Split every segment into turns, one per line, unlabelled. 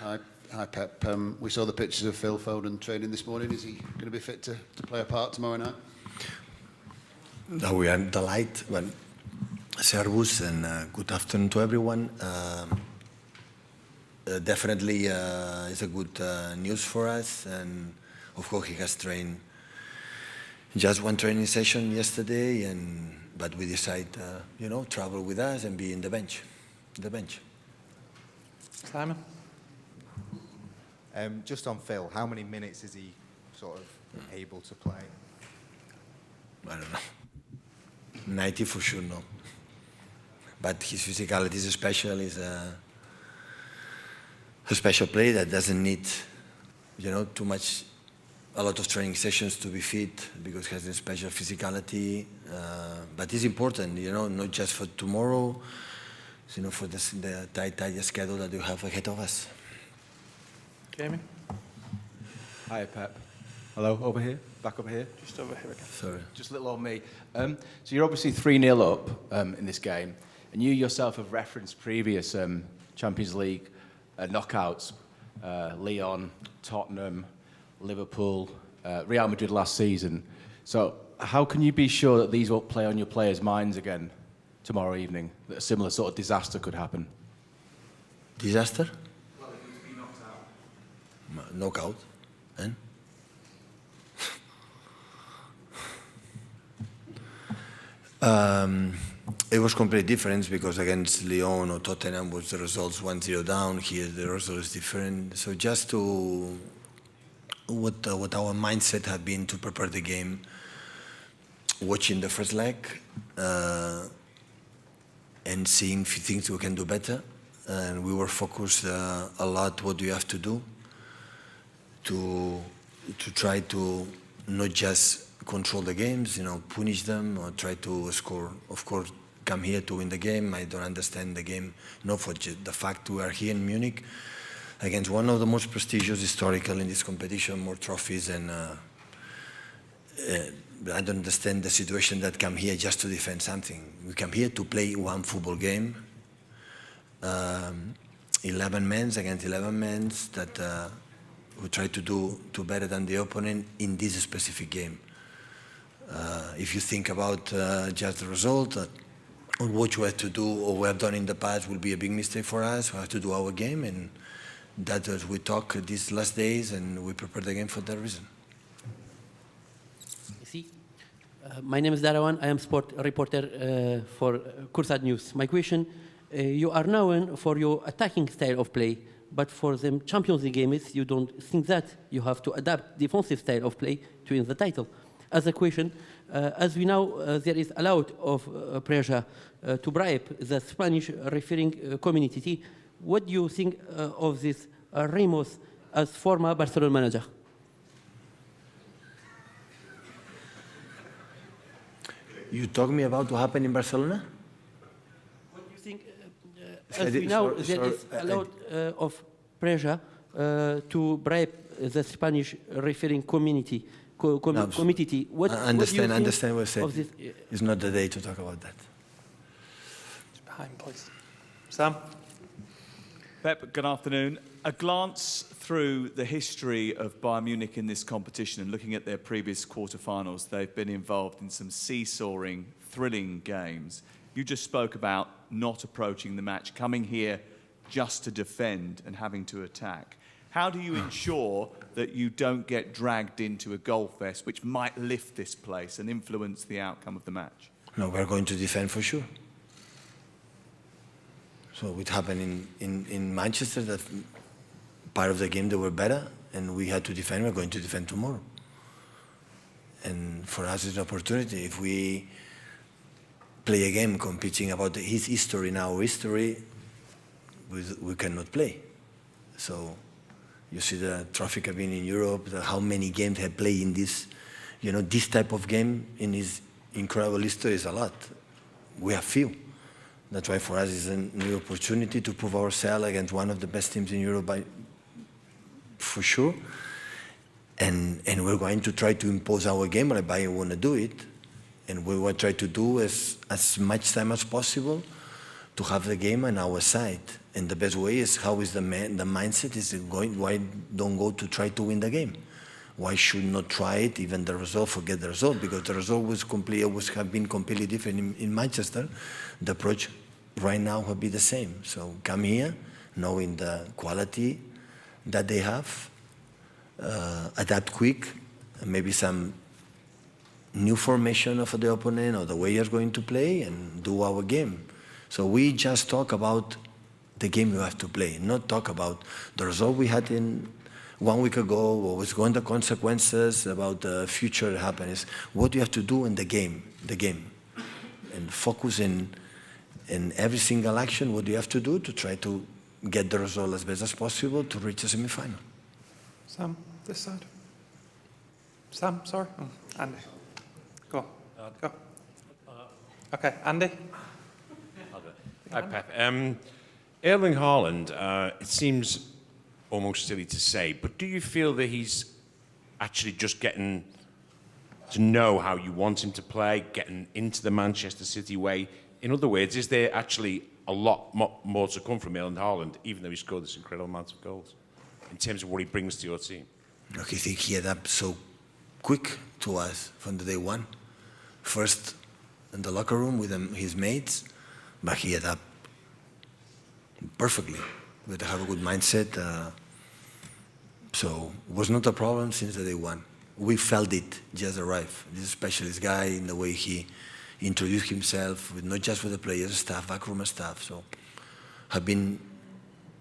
Hi Pep. We saw the pictures of Phil Foden training this morning. Is he going to be fit to play a part tomorrow night?
No, we are delighted. Well, Servus and good afternoon to everyone. Definitely it's a good news for us, and of course he has trained just one training session yesterday, but we decide, travel with us and be in the bench.
Simon?
Just on Phil, how many minutes is he sort of able to play?
I don't know. 90 for sure, no. But his physicality is special. He's a special player that doesn't need, a lot of training sessions to be fit because he has a special physicality. But it's important, not just for tomorrow, for the tight schedule that you have ahead of us.
Jamie?
Hi, Pep. Hello, over here, back over here.
Just over here again.
Sorry.
Just a little on me. So you're obviously 3-0 up in this game, and you yourself have referenced previous Champions League knockouts, Lyon, Tottenham, Liverpool, Real Madrid last season. So how can you be sure that these won't play on your players' minds again tomorrow evening, that a similar sort of disaster could happen?
Disaster?
Well, it needs to be knocked out.
Knockout. And? It was completely different because against Lyon or Tottenham was the results 1-0 down. Here the result is different. So just to what our mindset had been to prepare the game, watching the first leg and seeing few things we can do better. And we were focused a lot what do you have to do to try to not just control the games, punish them or try to score. Of course, come here to win the game. I don't understand the game, not for the fact we are here in Munich against one of the most prestigious historical in this competition, more trophies, and I don't understand the situation that come here just to defend something. We come here to play one football game, 11 men against 11 men that we try to do better than the opponent in this specific game. If you think about just the result, or what you have to do or we have done in the past will be a big mistake for us. We have to do our game, and that is we talk these last days and we prepare the game for that reason.
My name is Darawan. I am sport reporter for Kursad News. My question, you are known for your attacking style of play, but for the Champions League games, you don't think that you have to adapt defensive style of play to win the title. As a question, as we know, there is a lot of pressure to bribe the Spanish refereeing community. What do you think of this Ramos as former Barcelona manager?
You talk me about what happened in Barcelona?
What do you think, as we know, there is a lot of pressure to bribe the Spanish refereeing community. Committee. What
understand what I said.
Of this?
It's not the day to talk about that.
Behind, please. Sam?
Pep, good afternoon. A glance through the history of Bayern Munich in this competition and looking at their previous quarterfinals, they've been involved in some seesawing, thrilling games. You just spoke about not approaching the match, coming here just to defend and having to attack. How do you ensure that you don't get dragged into a goal fest which might lift this place and influence the outcome of the match?
No, we're going to defend for sure. So it happened in Manchester that part of the game they were better and we had to defend. We're going to defend tomorrow. And for us it's an opportunity. If we play a game competing about his history, now history, we cannot play. So you see the traffic have been in Europe, how many games have played in this, this type of game in his incredible history is a lot. We have few. That's why for us it's a new opportunity to prove ourselves against one of the best teams in Europe for sure. And we're going to try to impose our game, but Bayern want to do it. And we will try to do as much time as possible to have the game on our side. And the best way is how is the mindset is going, why don't go to try to win the game? Why should not try it, even the result, forget the result? Because the result was always have been completely different in Manchester. The approach right now will be the same. So come here, knowing the quality that they have, adapt quick, maybe some new formation of the opponent or the way you're going to play, and do our game. So we just talk about the game you have to play, not talk about the result we had in 1 week ago, what was going the consequences, about the future happiness. What do you have to do in the game, and focus in every single action. What do you have to do to try to get the result as best as possible to reach a semi-final?
Sam, this side. Sam, sorry. Oh, Andy. Go on. Go. Okay, Andy.
Hi, Pep. Erling Haaland, it seems almost silly to say, but do you feel that he's actually just getting to know how you want him to play, getting into the Manchester City way? In other words, is there actually a lot more to come from Erling Haaland, even though he scored this incredible amount of goals, in terms of what he brings to your team?
I think he adapted so quick to us from the day one. First in the locker room with his mates, but he adapted perfectly. We had to have a good mindset. So it was not a problem since the day one. We felt it just arrive. This specialist guy, in the way he introduced himself, with not just with the players, staff, backroom staff. So have been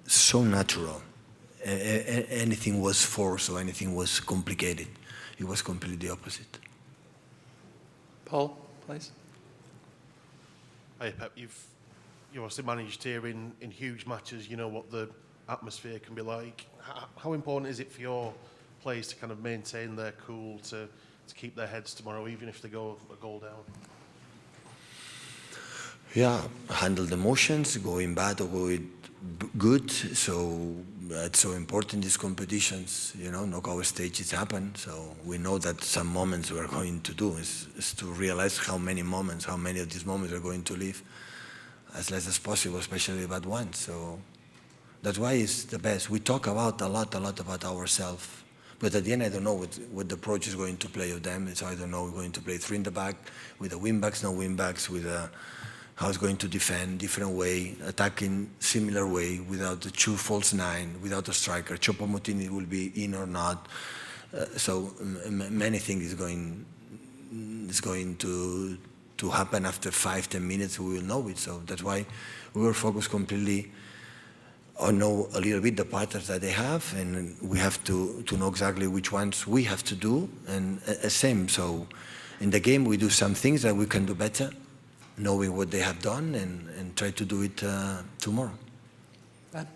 so natural. Anything was forced or anything was complicated. It was completely the opposite.
Paul, please.
Hey Pep, you obviously managed here in huge matches. You know what the atmosphere can be like. How important is it for your players to kind of maintain their cool, to keep their heads tomorrow, even if they go a goal down?
Yeah, handle the emotions, going bad or going good. So it's so important, these competitions, knockout stages happen. So we know that some moments we're going to do is to realize how many of these moments are going to live as less as possible, especially bad ones. So that's why it's the best. We talk a lot about ourselves. But at the end, I don't know what the approach is going to play of them. So I don't know, we're going to play 3 in the back, with the wing-backs, no wing-backs, with how it's going to defend, different way, attacking similar way, without the 2 false 9, without a striker. Choupo-Moting will be in or not. So many things is going to happen after 5-10 minutes. We will know it. So that's why we were focused completely on know a little bit the patterns that they have, and we have to know exactly which ones we have to do, and same. So in the game we do some things that we can do better, knowing what they have done, and try to do it tomorrow.
Ben.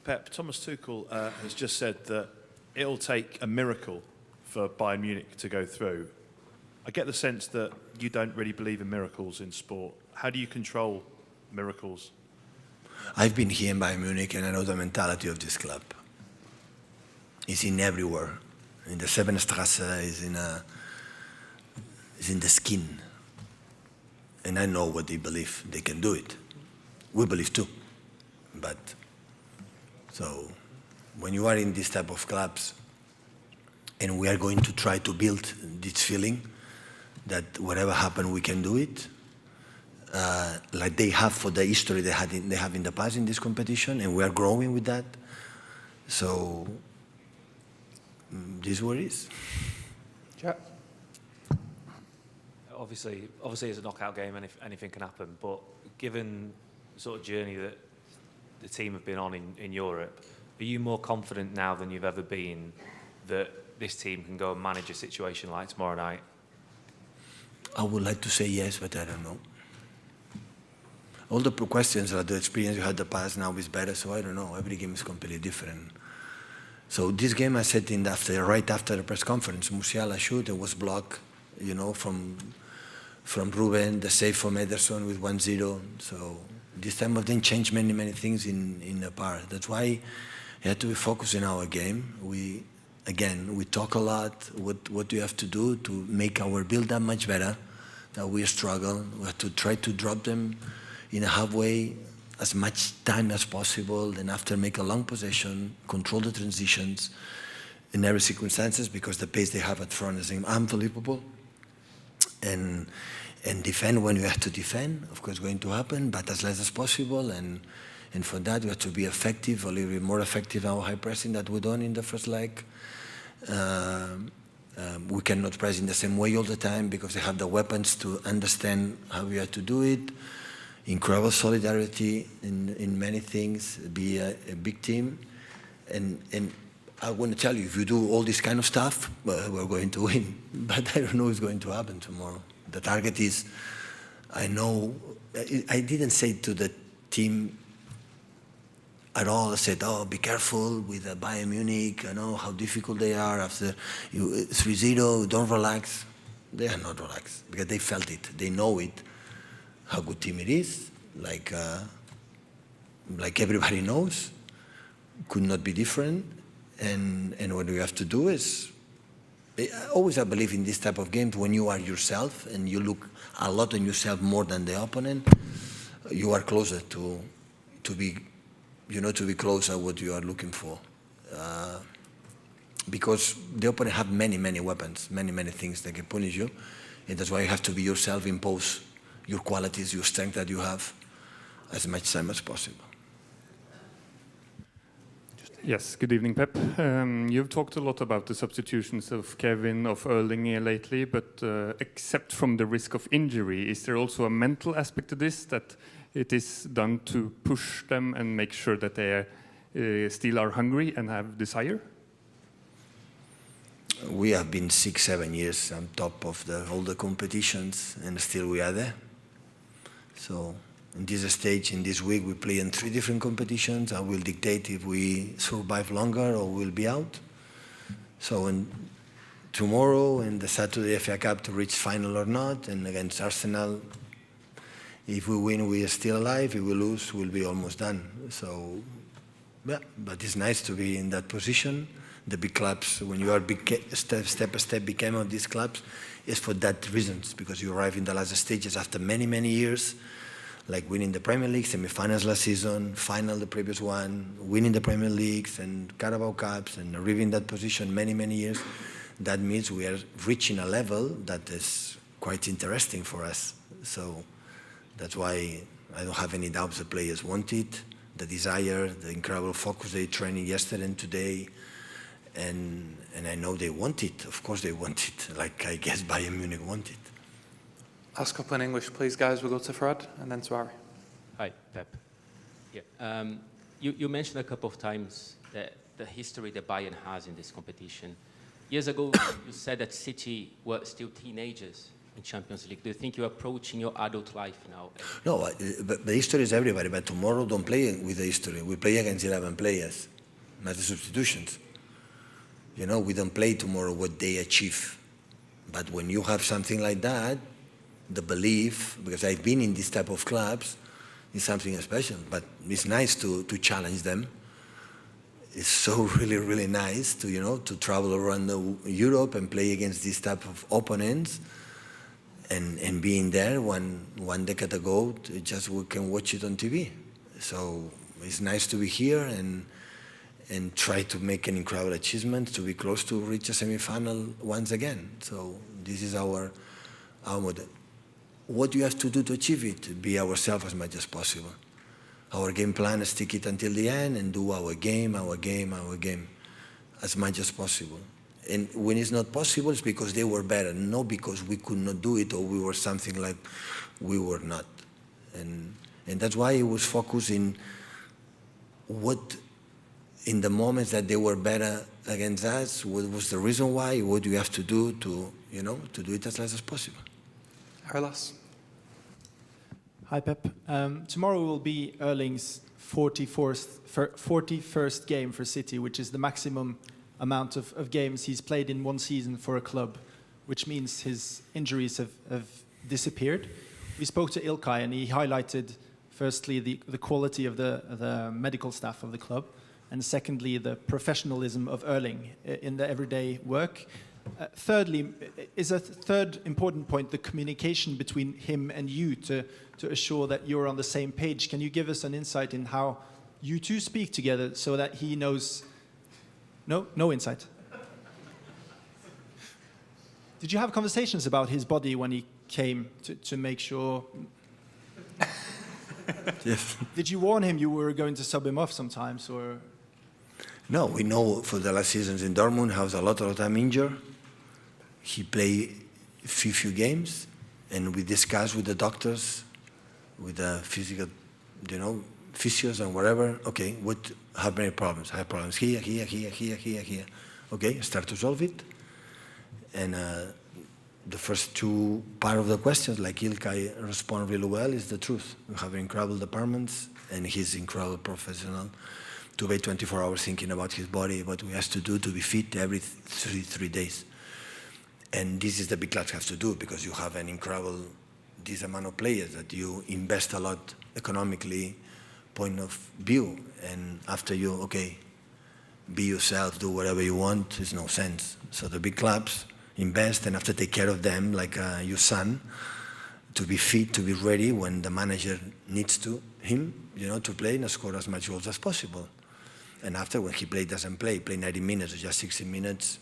Pep, Thomas Tuchel has just said that it'll take a miracle for Bayern Munich to go through. I get the sense that you don't really believe in miracles in sport. How do you control miracles?
I've been here in Bayern Munich, and I know the mentality of this club. It's in everywhere. In the Sevenstrasse, is in the skin. And I know what they believe. They can do it. We believe too. But, so, when you are in this type of clubs, and we are going to try to build this feeling that whatever happens, we can do it, like they have for the history they have in the past in this competition, and we are growing with that. So this is what it is.
Yeah.
Obviously, it's a knockout game, and anything can happen. But given the sort of journey that the team have been on in Europe, are you more confident now than you've ever been that this team can go and manage a situation like tomorrow night?
I would like to say yes, but I don't know. All the questions are the experience you had in the past now is better, so I don't know. Every game is completely different. So this game I said right after the press conference, Musiala shoot, it was blocked, from Ruben, the save from Ederson with 1-0. So this time of them changed many things in the part. That's why you have to be focused in our game. We talk a lot. What do you have to do to make our build-up much better? That we struggle. We have to try to drop them in a halfway as much time as possible, and after make a long possession, control the transitions in every circumstances, because the pace they have at front is unbelievable. And defend when you have to defend, of course, going to happen, but as less as possible. And for that, we have to be effective, a little bit more effective in our high pressing that we done in the first leg. We cannot press in the same way all the time because they have the weapons to understand how we have to do it. Incredible solidarity in many things, be a big team. And I want to tell you, if you do all this kind of stuff, well, we're going to win. But I don't know what's going to happen tomorrow. The target is, I know, I didn't say to the team at all. I said, oh, be careful with Bayern Munich. I know how difficult they are after 3-0. Don't relax. They are not relaxed because they felt it. They know it, how good team it is. Like everybody knows, could not be different. And what we have to do is, always I believe in this type of games, when you are yourself and you look a lot on yourself more than the opponent, you are closer to be closer to what you are looking for. Because the opponent have many weapons, many things that can punish you. And that's why you have to be yourself, impose your qualities, your strength that you have as much time as possible.
Yes, good evening, Pep. You've talked a lot about the substitutions of Kevin, of Erling lately, but except from the risk of injury, is there also a mental aspect to this, that it is done to push them and make sure that they still are hungry and have desire?
We have been 6-7 years on top of all the competitions, and still we are there. So in this stage, in this week, we play in 3 different competitions. I will dictate if we survive longer or we'll be out. So tomorrow and the Saturday FA Cup to reach final or not, and against Arsenal, if we win, we are still alive. If we lose, we'll be almost done. So, yeah, but it's nice to be in that position. The big clubs, when you are step by step became of these clubs, is for that reasons, because you arrive in the last stages after many years, like winning the Premier League, semi-finals last season, final the previous one, winning the Premier Leagues and Carabao Cups, and arriving in that position many years. That means we are reaching a level that is quite interesting for us. So that's why I don't have any doubts the players want it, the desire, the incredible focus they training yesterday and today, and I know they want it. Of course they want it, like I guess Bayern Munich want it.
Last couple in English, please, guys. We'll go to Fred and then to Ari.
Hi, Pep. Yeah. You mentioned a couple of times the history that Bayern has in this competition. Years ago, you said that City were still teenagers in Champions League. Do you think you're approaching your adult life now?
No, but the history is everybody, but tomorrow don't play with the history. We play against 11 players, not the substitutions. You know, we don't play tomorrow what they achieve. But when you have something like that, the belief, because I've been in this type of clubs, is something special. But it's nice to challenge them. It's so really nice to travel around Europe and play against this type of opponents, and being there one decade ago, just we can watch it on TV. So it's nice to be here and try to make an incredible achievement, to be close to reach a semi-final once again. So this is our model. What you have to do to achieve it? Be ourselves as much as possible. Our game plan is stick it until the end and do our game as much as possible. And when it's not possible, it's because they were better, not because we could not do it or we were something like we were not. And that's why it was focused in what, in the moments that they were better against us, what was the reason why, what do you have to do to do it as less as possible.
Carlos.
Hi, Pep. Tomorrow will be Erling's 41st game for City, which is the maximum amount of games he's played in one season for a club, which means his injuries have disappeared. We spoke to Ilkay and he highlighted, firstly, the quality of the medical staff of the club, and secondly, the professionalism of Erling in the everyday work. Thirdly, is a third important point the communication between him and you to assure that you're on the same page. Can you give us an insight in how you two speak together so that he knows? No insight. Did you have conversations about his body when he came to make sure?
Yes.
Did you warn him you were going to sub him off sometimes, or?
No, we know for the last seasons in Dortmund, he was a lot of time injured. He played few games, and we discussed with the doctors, with the physical, physios and whatever. Okay, how many problems? I have problems here. Okay, start to solve it. And the first two part of the questions, like Ilkay respond really well, is the truth. We have incredible departments, and he's incredible professional. To wait 24 hours thinking about his body, what he has to do to be fit every three days. And this is the big clubs have to do, because you have an incredible, this amount of players that you invest a lot economically, point of view. And after you, be yourself, do whatever you want, there's no sense. So the big clubs invest and have to take care of them like your son, to be fit, to be ready when the manager needs him, to play and score as much goals as possible. And after, when he doesn't play 90 minutes or just 60 minutes,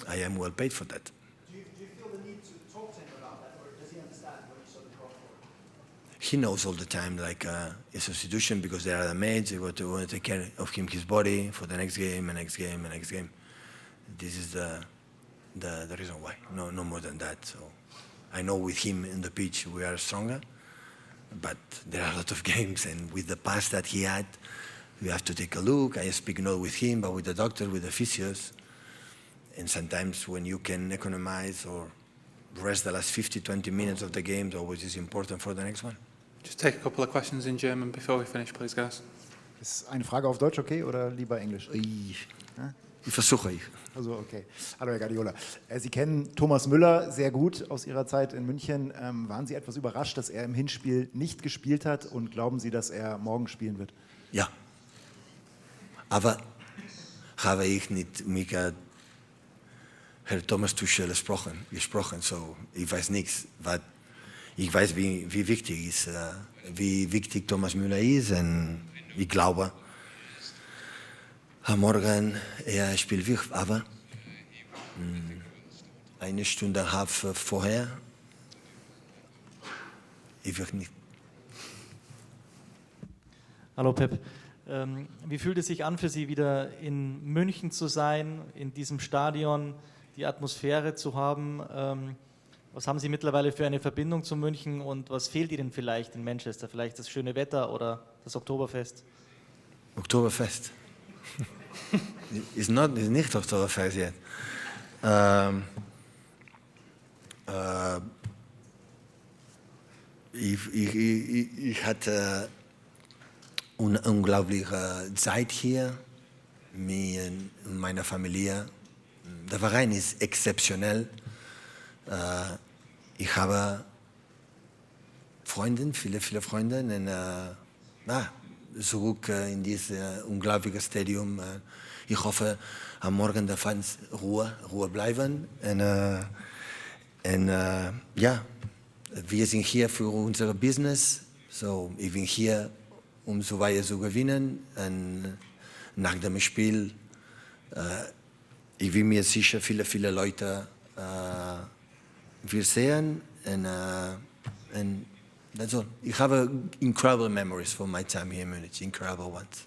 I am well paid for that.
Do you feel the need to talk to him about that, or does he understand what you sort of call for?
He knows all the time, like a substitution, because they are the mates. They want to take care of him, his body, for the next game and next game and next game. This is the reason why. No more than that. So I know with him in the pitch we are stronger, but there are a lot of games, and with the past that he had, we have to take a look. I speak not with him, but with the doctor, with the physios. And sometimes when you can economize or rest the last 20 minutes of the game, always is important for the next one.
Just take a couple of questions in German before we finish, please, guys.
Ist eine Frage auf Deutsch okay oder lieber Englisch?
Ich versuche.
Also okay. Hallo Herr Guardiola. Sie kennen Thomas Müller sehr gut aus Ihrer Zeit in München. Waren Sie etwas überrascht, dass er im Hinspiel nicht gespielt hat, und glauben Sie, dass er morgen spielen wird?
Ja. Aber habe ich nicht mit Herr Thomas Tuchel gesprochen, so ich weiß nichts. Ich weiß, wie wichtig Thomas Müller ist, und ich glaube, morgen er spielt wirklich, aber eine Stunde und eine halb vorher, ich will nicht.
Hallo Pep. Wie fühlt es sich an für Sie, wieder in München zu sein, in diesem Stadion, die Atmosphäre zu haben? Was haben Sie mittlerweile für eine Verbindung zu München, und was fehlt Ihnen vielleicht in Manchester? Vielleicht das schöne Wetter oder das Oktoberfest?
Oktoberfest. Ist nicht Oktoberfest yet. Ich hatte eine unglaubliche Zeit hier mit meiner Familie. Der Verein ist exzeptionell. Ich habe Freunde, viele Freunde, und zurück in dieses unglaubliche Stadium. Ich hoffe, am Morgen die Fans Ruhe bleiben. Und ja, wir sind hier für unser Business. So, ich bin hier, um so weiter zu gewinnen. Und nach dem Spiel, ich bin mir sicher, viele Leute wir sehen. Und that's all. I have incredible memories from my time here in Munich, incredible ones.